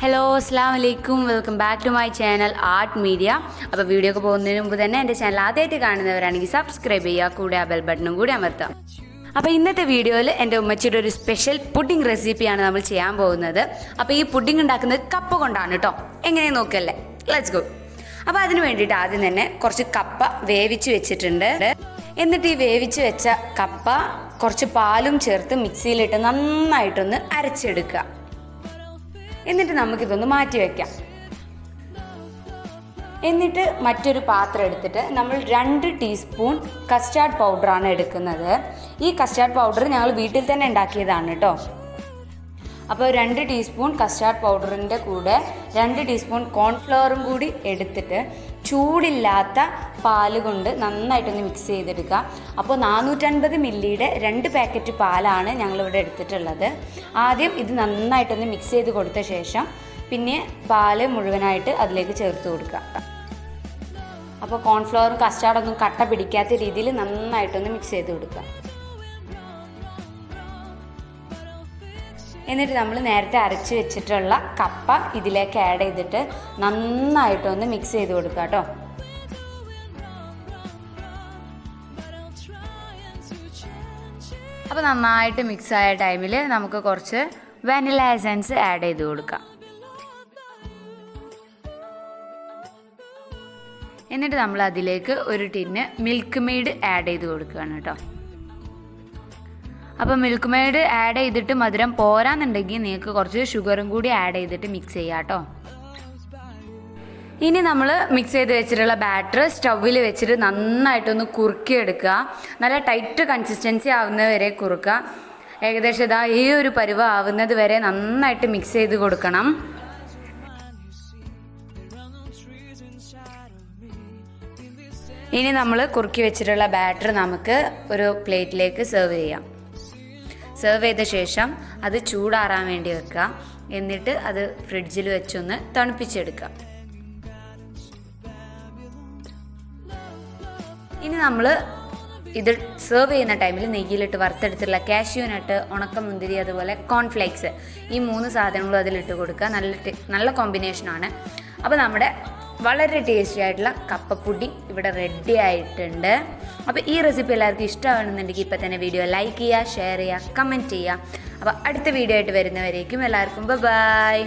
Hello അസ്സലാമു അലൈക്കും, welcome back to my channel art media. അപ്പോൾ വീഡിയോ ഒക്കെ പോകുന്നതിന് മുമ്പ് തന്നെ എൻ്റെ ചാനൽ ആദ്യമായിട്ട് കാണുന്നവരാണെങ്കിൽ സബ്സ്ക്രൈബ് ചെയ്യുക, കൂടെ ആ ബെൽ ബട്ടണും കൂടി അമർത്താം. അപ്പോൾ ഇന്നത്തെ വീഡിയോയിൽ എൻ്റെ ഉമ്മച്ചിയുടെ ഒരു സ്പെഷ്യൽ പുഡിംഗ് റെസിപ്പിയാണ് നമ്മൾ ചെയ്യാൻ പോകുന്നത്. അപ്പോൾ ഈ പുഡിംഗ് ഉണ്ടാക്കുന്നത് കപ്പ കൊണ്ടാണ് കേട്ടോ. എങ്ങനെ നോക്കല്ലേ, ലെറ്റ്സ് ഗോ. അപ്പോൾ അതിന് വേണ്ടിയിട്ട് ആദ്യം തന്നെ കുറച്ച് കപ്പ വേവിച്ച് വെച്ചിട്ടുണ്ട്. എന്നിട്ട് ഈ വേവിച്ച് വെച്ച കപ്പ കുറച്ച് പാലും ചേർത്ത് മിക്സിയിലിട്ട് നന്നായിട്ടൊന്ന് അരച്ചെടുക്കുക. എന്നിട്ട് നമുക്കിതൊന്ന് മാറ്റി വയ്ക്കാം. എന്നിട്ട് മറ്റൊരു പാത്രം എടുത്തിട്ട് നമ്മൾ 2 ടീസ്പൂൺ കസ്റ്റാർഡ് പൗഡറാണ് എടുക്കുന്നത്. ഈ കസ്റ്റാർഡ് പൗഡർ ഞങ്ങൾ വീട്ടിൽ തന്നെ ഉണ്ടാക്കിയതാണ് കേട്ടോ. അപ്പോൾ 2 ടീസ്പൂൺ കസ്റ്റാർഡ് പൗഡറിൻ്റെ കൂടെ 2 ടീസ്പൂൺ കോൺഫ്ലവറും കൂടി എടുത്തിട്ട് ചൂടില്ലാത്ത പാല് കൊണ്ട് നന്നായിട്ടൊന്ന് മിക്സ് ചെയ്തെടുക്കുക. അപ്പോൾ 450 മില്ലിയുടെ 2 പാക്കറ്റ് പാലാണ് ഞങ്ങളിവിടെ എടുത്തിട്ടുള്ളത്. ആദ്യം ഇത് നന്നായിട്ടൊന്ന് മിക്സ് ചെയ്ത് കൊടുത്ത ശേഷം പിന്നെ പാല് മുഴുവനായിട്ട് അതിലേക്ക് ചേർത്ത് കൊടുക്കുക. അപ്പോൾ കോൺഫ്ലവറും കസ്റ്റാർഡൊന്നും കട്ട പിടിക്കാത്ത രീതിയിൽ നന്നായിട്ടൊന്ന് മിക്സ് ചെയ്ത് കൊടുക്കുക. എന്നിട്ട് നമ്മൾ നേരത്തെ അരച്ച് വെച്ചിട്ടുള്ള കപ്പ ഇതിലേക്ക് ആഡ് ചെയ്തിട്ട് നന്നായിട്ടൊന്ന് മിക്സ് ചെയ്ത് കൊടുക്കുക കേട്ടോ. അപ്പോൾ നന്നായിട്ട് മിക്സ് ആയ ടൈമിൽ നമുക്ക് കുറച്ച് വാനില എസൻസ് ആഡ് ചെയ്ത് കൊടുക്കാം. എന്നിട്ട് നമ്മൾ അതിലേക്ക് ഒരു ടിന്ന് മിൽക്ക് മെയ്ഡ് ആഡ് ചെയ്ത് കൊടുക്കുകയാണ് കേട്ടോ. അപ്പോൾ മിൽക്ക് മെയ്ഡ് ആഡ് ചെയ്തിട്ട് മധുരം പോരാന്നുണ്ടെങ്കിൽ നിങ്ങൾക്ക് കുറച്ച് ഷുഗറും കൂടി ആഡ് ചെയ്തിട്ട് മിക്സ് ചെയ്യാം കേട്ടോ. ഇനി നമ്മൾ മിക്സ് ചെയ്ത് വെച്ചിട്ടുള്ള ബാറ്റർ സ്റ്റൗവിൽ വെച്ചിട്ട് നന്നായിട്ടൊന്ന് കുറുക്കിയെടുക്കുക. നല്ല ടൈറ്റ് കൺസിസ്റ്റൻസി ആവുന്നത് വരെ കുറുക്കുക. ഏകദേശം ഇതാ ഈ ഒരു പരുവം ആവുന്നത് വരെ നന്നായിട്ട് മിക്സ് ചെയ്ത് കൊടുക്കണം. ഇനി നമ്മൾ കുറുക്കി വെച്ചിട്ടുള്ള ബാറ്റർ നമുക്ക് ഒരു പ്ലേറ്റിലേക്ക് സെർവ് ചെയ്യാം. സെർവ് ചെയ്ത ശേഷം അത് ചൂടാറാൻ വേണ്ടി വെക്കുക. എന്നിട്ട് അത് ഫ്രിഡ്ജിൽ വെച്ചൊന്ന് തണുപ്പിച്ചെടുക്കുക. ഇനി നമ്മൾ ഇത് സെർവ് ചെയ്യുന്ന ടൈമിൽ നെയ്യിലിട്ട് വറുത്തെടുത്തുള്ള കാഷ്യൂ നട്ട്, ഉണക്കമുന്തിരി, അതുപോലെ കോൺഫ്ലേക്സ്, ഈ 3 സാധനങ്ങളും അതിലിട്ട് കൊടുക്കുക. നല്ല കോമ്പിനേഷനാണ്. അപ്പോൾ നമ്മുടെ വളരെ ടേസ്റ്റി ആയിട്ടുള്ള കപ്പ പുഡിംഗ് ഇവിടെ റെഡി ആയിട്ടുണ്ട്. അപ്പോൾ ഈ റെസിപ്പി എല്ലാവർക്കും ഇഷ്ടമാണെന്നുണ്ടെങ്കിൽ ഇപ്പോൾ തന്നെ വീഡിയോ ലൈക്ക് ചെയ്യുക, ഷെയർ ചെയ്യുക, കമൻറ്റ് ചെയ്യുക. അപ്പോൾ അടുത്ത വീഡിയോ ആയിട്ട് വരുന്നവരേക്കും എല്ലാവർക്കും ബൈ.